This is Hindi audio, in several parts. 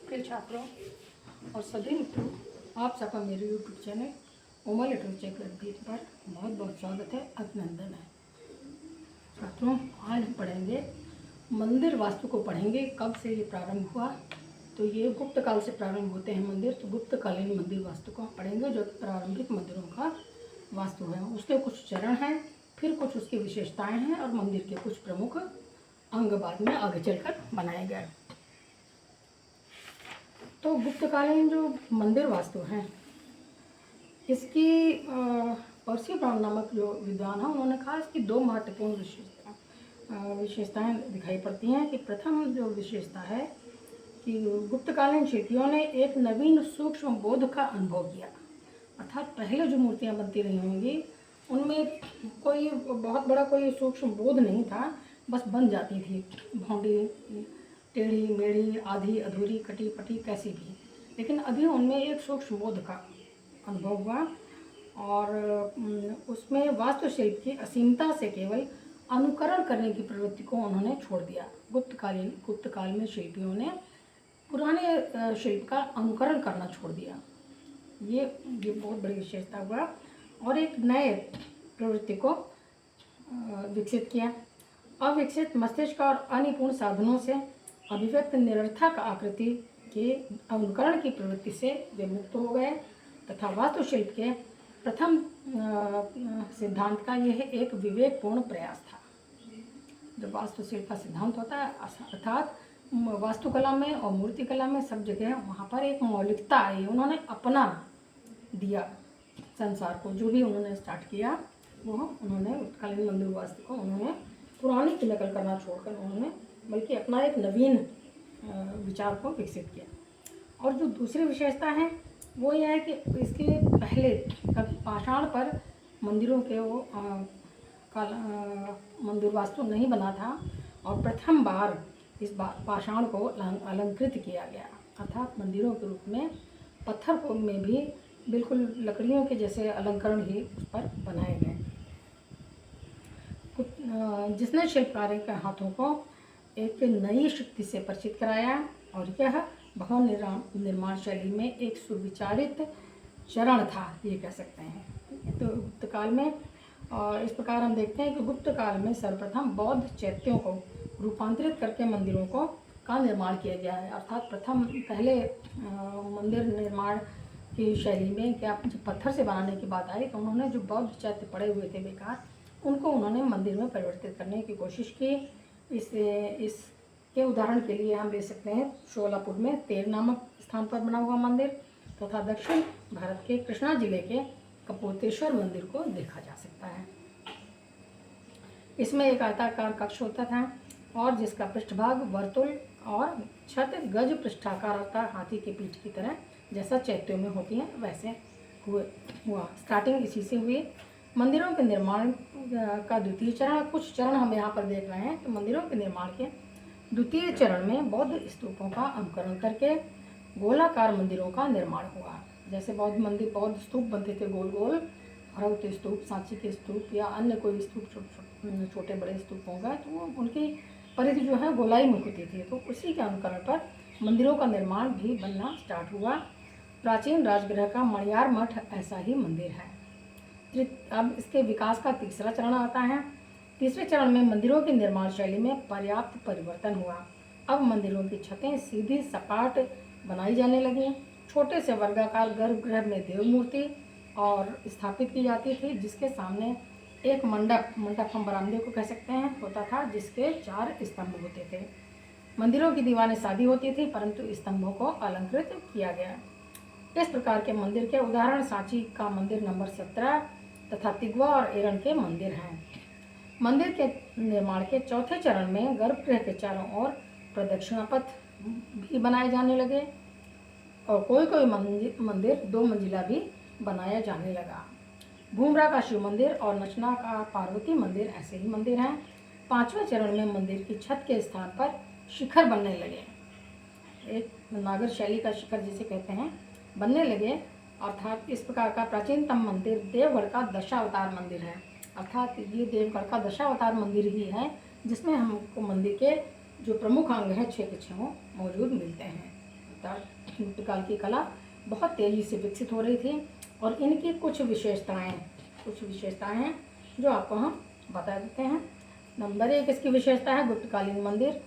प्रिय छात्रों और सभी मित्रों, आप सबका मेरे YouTube channel Uma literature club पर बहुत बहुत स्वागत है, अभिनंदन है। छात्रों, आज हम पढ़ेंगे मंदिर वास्तु को पढ़ेंगे। कब से ये प्रारंभ हुआ? तो ये गुप्त काल से प्रारंभ होते हैं मंदिर, तो गुप्तकालीन मंदिर वास्तु को हम पढ़ेंगे, जो कि प्रारंभिक मंदिरों का वास्तु है। उसके कुछ चरण हैं, फिर कुछ उसकी विशेषताएँ हैं और मंदिर के कुछ प्रमुख अंग बाद में आगे चलकर बनाए गए। तो गुप्तकालीन जो मंदिर वास्तु हैं, इसकी पर्सी ब्राउन नामक जो विद्वान है, उन्होंने कहा इसकी दो महत्वपूर्ण विशेषताएं दिखाई पड़ती हैं। कि प्रथम जो विशेषता है कि गुप्तकालीन शिल्पियों ने एक नवीन सूक्ष्म बोध का अनुभव किया। अर्थात पहले जो मूर्तियां बनती रही होंगी उनमें कोई बहुत बड़ा कोई सूक्ष्म बोध नहीं था, बस बन जाती थी, भौंडी, टेढ़ी मेढ़ी, आधी अधूरी, कटी पटी, कैसी भी। लेकिन अभी उनमें एक सूक्ष्म बोध का अनुभव हुआ और उसमें वास्तुशिल्प की असीमता से केवल अनुकरण करने की प्रवृत्ति को उन्होंने छोड़ दिया। गुप्तकाल में शिल्पियों ने पुराने शिल्प का अनुकरण करना छोड़ दिया। ये बहुत बड़ी विशेषता हुआ और एक नए प्रवृत्ति को विकसित किया। अविकसित मस्तिष्क और अनिपुण साधनों से अभिव्यक्त निरर्थक आकृति के अनुकरण की प्रवृत्ति से वे मुक्त हो गए तथा वास्तुशिल्प के प्रथम सिद्धांत का यह एक विवेकपूर्ण प्रयास था। जो वास्तुशिल्प का सिद्धांत होता है, अर्थात वास्तुकला में और मूर्तिकला में सब जगह वहाँ पर एक मौलिकता आई, उन्होंने अपना दिया संसार को। जो भी उन्होंने स्टार्ट किया वो उन्होंने उत्कालीन मंदिर वास्तु को उन्होंने पुरानी की नकल करना छोड़कर उन्होंने बल्कि अपना एक नवीन विचार को विकसित किया। और जो दूसरी विशेषता है वो यह है कि इसके पहले कभी पाषाण पर मंदिरों के वो मंदिर वास्तु नहीं बना था और प्रथम बार इस पाषाण को अलंकृत किया गया। अर्थात मंदिरों के रूप में पत्थर को में भी बिल्कुल लकड़ियों के जैसे अलंकरण ही उस पर बनाए गए, जिसने शिल्पकारों के हाथों को एक नई शक्ति से परिचित कराया। और यह भवन निर्माण शैली में एक सुविचारित चरण था, ये कह सकते हैं। तो गुप्तकाल में इस प्रकार हम देखते हैं कि गुप्तकाल में सर्वप्रथम बौद्ध चैत्यों को रूपांतरित करके मंदिरों का निर्माण किया गया है। अर्थात पहले मंदिर निर्माण की शैली में क्या जब पत्थर से बनाने की बात आई तो उन्होंने जो बौद्ध चैत्य पड़े हुए थे बेकार, उनको उन्होंने मंदिर में परिवर्तित करने की कोशिश की। इसके उदाहरण के लिए हम ले सकते हैं शोलापुर में तेर नामक स्थान पर बना हुआ मंदिर तथा दक्षिण भारत के कृष्णा जिले के कपोतेश्वर मंदिर को देखा जा सकता है। इसमें एक आयताकार कक्ष होता था और जिसका पृष्ठभाग वर्तुल और छत गज पृष्ठाकार होता, हाथी के पीठ की तरह जैसा चैत्यों में होती है वैसे हुआ। स्टार्टिंग इसी से हुई। मंदिरों के निर्माण का द्वितीय चरण, कुछ चरण हम यहाँ पर देख रहे हैं। तो मंदिरों के निर्माण के द्वितीय चरण में बौद्ध स्तूपों का अनुकरण करके गोलाकार मंदिरों का निर्माण हुआ। जैसे बौद्ध स्तूप बनते थे गोल गोल, भरत स्तूप, सांची के स्तूप या अन्य कोई स्तूप छोटे बड़े स्तूप होगा तो वो उनकी परिधि जो है गोलाई मुख होती थी। तो उसी के अनुकरण पर मंदिरों का निर्माण भी बनना स्टार्ट हुआ। प्राचीन राजगृह का मणियार मठ ऐसा ही मंदिर है। अब इसके विकास का तीसरा चरण आता है। तीसरे चरण में मंदिरों की निर्माण शैली में पर्याप्त परिवर्तन हुआ। अब मंदिरों की छतें सीधी सपाट बनाई जाने लगी। छोटे से वर्गाकार गर्भगृह में देव मूर्ति और स्थापित की जाती थी, जिसके सामने एक मंडप हम बरामदे को कह सकते हैं होता था, जिसके 4 स्तंभ होते थे। मंदिरों की दीवारें सादी होती थी परंतु स्तंभों को अलंकृत किया गया। इस प्रकार के मंदिर के उदाहरण सांची का मंदिर नंबर 17 तथा तिगवा और एरन के मंदिर हैं। मंदिर के निर्माण के चौथे चरण में गर्भगृह के चारों ओर प्रदक्षिणा पथ भी बनाए जाने लगे और कोई मंदिर 2 मंजिला भी बनाया जाने लगा। भूमरा का शिव मंदिर और नचना का पार्वती मंदिर ऐसे ही मंदिर हैं। 5वें चरण में मंदिर की छत के स्थान पर शिखर बनने लगे। एक नागर शैली का शिखर जिसे कहते हैं बनने लगे। अर्थात इस प्रकार का प्राचीनतम मंदिर देवगढ़ का दशावतार मंदिर है। अर्थात ये देवगढ़ का दशावतार मंदिर ही है जिसमें हमको मंदिर के जो प्रमुख अंग हैं 6 के 6 मौजूद मिलते हैं। गुप्तकाल की कला बहुत तेज़ी से विकसित हो रही थी और इनकी कुछ विशेषताएं हैं जो आपको हम बता देते हैं। नंबर 1 इसकी विशेषता है गुप्तकालीन मंदिर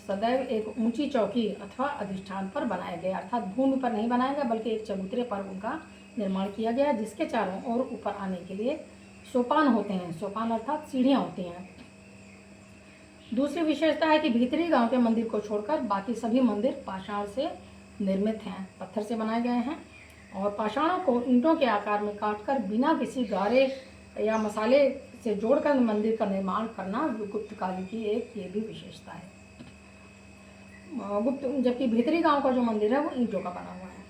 सदैव एक ऊंची चौकी अथवा अधिष्ठान पर बनाए गए, अर्थात भूमि पर नहीं बनाया गया बल्कि एक चबूतरे पर उनका निर्माण किया गया, जिसके चारों ओर ऊपर आने के लिए सोपान होते हैं। सोपान अर्थात सीढ़ियाँ होती हैं। दूसरी विशेषता है कि भीतरी गांव के मंदिर को छोड़कर बाकी सभी मंदिर पाषाण से निर्मित हैं, पत्थर से बनाए गए हैं और पाषाणों को ईंटों के आकार में काटकर बिना किसी गारे या मसाले से जोड़कर मंदिर का निर्माण करना गुप्तकाल की एक ये भी विशेषता है। जबकि भीतरी गांव का जो मंदिर है वो ईंटों का बना हुआ है।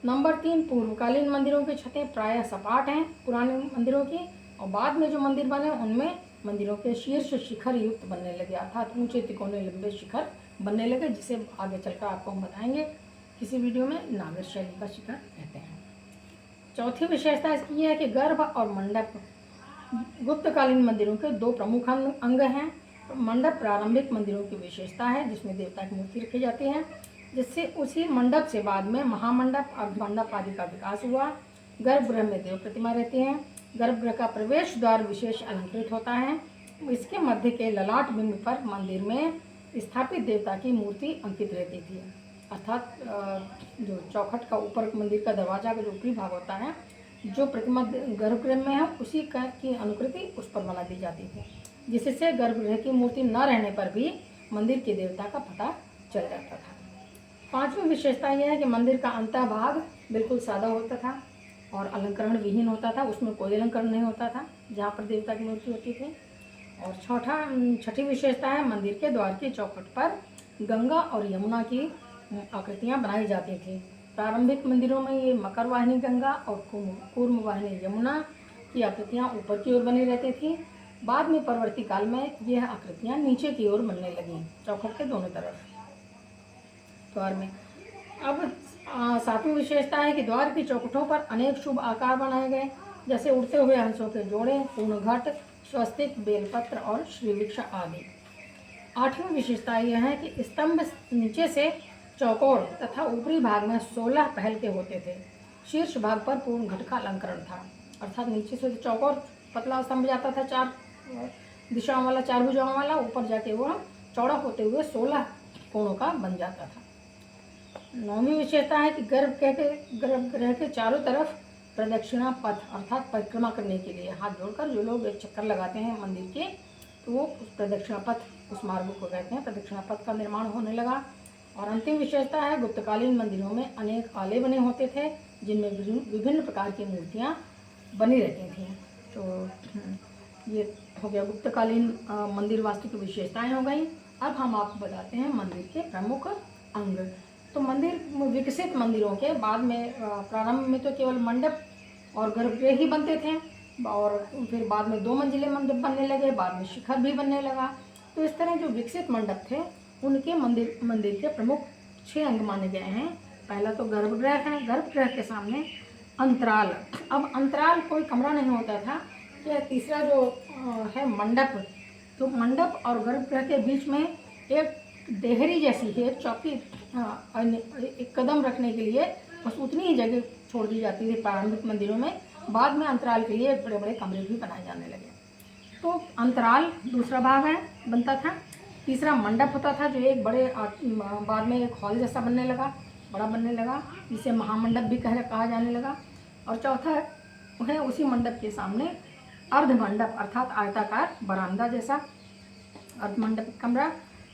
नंबर 3 पूर्वकालीन मंदिरों की छतें प्रायः सपाट हैं पुराने मंदिरों की, और बाद में जो मंदिर बने उनमें मंदिरों के शीर्ष शिखर युक्त बनने लगे, अर्थात ऊंचे तिकोने लंबे शिखर बनने लगे, जिसे आगे चलकर आपको हम बताएंगे किसी वीडियो में नागर शैली का शिखर कहते हैं। चौथी विशेषता इसकी यह है कि गर्भ और मंडप गुप्तकालीन मंदिरों के दो प्रमुख अंग हैं। मंडप प्रारंभिक मंदिरों की विशेषता है जिसमें देवता की मूर्ति रखी जाती है, जिससे उसी मंडप से बाद में महामंडप अर्धमंडप आदि का विकास हुआ। गर्भगृह में देव प्रतिमा रहती है। गर्भगृह का प्रवेश द्वार विशेष अलंकृत होता है। इसके मध्य के ललाट बिंब पर मंदिर में स्थापित देवता की मूर्ति अंकित रहती थी, अर्थात जो चौखट का ऊपर मंदिर का दरवाजा का जो ऊपरी भाग होता है, जो प्रतिमा गर्भगृह में है उसी की अनुकृति उस पर बना दी जाती थी, जिससे गर्भगृह की मूर्ति न रहने पर भी मंदिर के देवता का पता चल जाता था। पांचवी विशेषता यह है कि मंदिर का अंतः भाग बिल्कुल सादा होता था और अलंकरण विहीन होता था, उसमें कोई अलंकरण नहीं होता था जहाँ पर देवता की मूर्ति होती थी। और छठी विशेषता है मंदिर के द्वार की चौखट पर गंगा और यमुना की आकृतियाँ बनाई जाती थी। प्रारंभिक मंदिरों में ये मकर वाहिनी गंगा और कूर्म वाहिनी यमुना की आकृतियाँ ऊपर की ओर बनी रहती थी। बाद में परवर्ती काल में यह आकृतियाँ नीचे की ओर बनने लगीं, चौखट के दोनों तरफ द्वार में। अब सातवीं विशेषता है कि द्वार की चौखटों पर अनेक शुभ आकार बनाए गए, जैसे उड़ते हुए हंसों के जोड़े, पूर्ण घट, स्वस्तिक, बेलपत्र और श्रीवृक्ष आदि। आठवीं विशेषता यह है कि स्तंभ नीचे से चौकोर तथा ऊपरी भाग में 16 पहल के होते थे। शीर्ष भाग पर पूर्ण घट का अलंकरण था, अर्थात नीचे से चौकोर पतला स्तंभ जाता था 4 दिशाओं वाला, 4 भुजाओं वाला, ऊपर जाके वो चौड़ा होते हुए 16 कोणों का बन जाता था। नौवीं विशेषता है कि गर्भगृह के चारों तरफ प्रदक्षिणा पथ अर्थात परिक्रमा करने के लिए हाथ जोड़कर जो लोग एक चक्कर लगाते हैं मंदिर के, तो वो उस प्रदक्षिणा पथ उस मार्ग को कहते हैं, प्रदक्षिणा पथ का निर्माण होने लगा। और अंतिम विशेषता है गुप्तकालीन मंदिरों में अनेक आले बने होते थे जिनमें विभिन्न प्रकार की मूर्तियाँ बनी रहती थीं। तो ये हो गया गुप्तकालीन मंदिर वास्तु की विशेषताएं हो गई। अब हम आपको बताते हैं मंदिर के प्रमुख अंग। तो मंदिर विकसित मंदिरों के बाद में प्रारंभ में तो केवल मंडप और गर्भगृह ही बनते थे और फिर बाद में 2 मंजिले मंडप बनने लगे, बाद में शिखर भी बनने लगा। तो इस तरह जो विकसित मंडप थे उनके मंदिर के प्रमुख 6 अंग माने गए हैं। पहला तो गर्भगृह है, गर्भगृह के सामने अंतराल। अब अंतराल कोई कमरा नहीं होता था। यह तीसरा जो है मंडप, तो मंडप और गर्भगृह के बीच में एक देहरी जैसी है, एक चौकी, एक कदम रखने के लिए बस उतनी ही जगह छोड़ दी जाती थी प्रारंभिक मंदिरों में। बाद में अंतराल के लिए बड़े बड़े कमरे भी बनाए जाने लगे। तो अंतराल दूसरा भाग है बनता था। तीसरा मंडप होता था जो एक बड़े बाद में एक हॉल जैसा बनने लगा, बड़ा बनने लगा, जिसे महामंडप भी कहा जाने लगा। और चौथा है उसी मंडप के सामने अर्धमंडप अर्थात आयताकार बरामदा जैसा अर्धमंडप कमरा।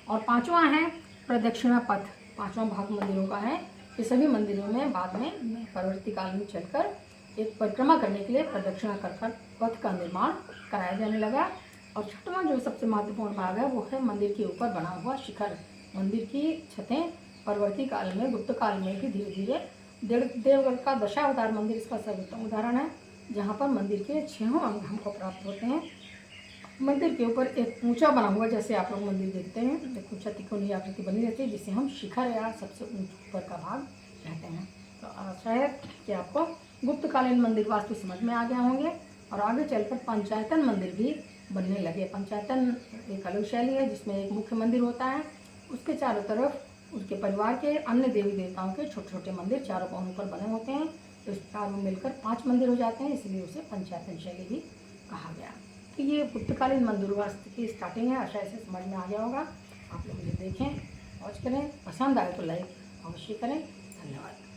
और पांचवा है प्रदक्षिणा पथ, पांचवा भाग मंदिरों का है। ये सभी मंदिरों में बाद में परवर्ती काल में चलकर एक परिक्रमा करने के लिए प्रदक्षिणा कर पथ का निर्माण कराया जाने लगा। और छठवां जो सबसे महत्वपूर्ण भाग है वो है मंदिर के ऊपर बना हुआ शिखर। मंदिर की छतें परवर्ती काल में गुप्त काल में भी धीरे धीरे देवगढ़ का दशावतार मंदिर इसका सर्वोत्तम उदाहरण है, जहाँ पर मंदिर के 6 अंग हमको प्राप्त होते हैं। मंदिर के ऊपर एक ऊंचा बना हुआ, जैसे आप लोग मंदिर देखते हैं, एक ऊंचा तिकोनी आकृति बनी रहती है जिसे हम शिखर या सबसे ऊपर का भाग कहते हैं। तो आशा है कि आपको गुप्तकालीन मंदिर वास्तु समझ में आ गया होंगे। और आगे चलकर पंचायतन मंदिर भी बनने लगे। पंचायतन एक अलग शैली है जिसमें एक मुख्य मंदिर होता है, उसके चारों तरफ उसके परिवार के अन्य देवी देवताओं के छोटे छोटे मंदिर चारों कोनों पर बने होते हैं, तो इस प्रकार में मिलकर 5 मंदिर हो जाते हैं, इसलिए उसे पंचायतन शैली भी कहा गया। तो ये गुप्तकालीन मंदिर वास्तु की स्टार्टिंग है। आशा इसे समझ में आ गया होगा। आप लोग इसे देखें, वॉच करें, पसंद आए तो लाइक अवश्य करें। धन्यवाद।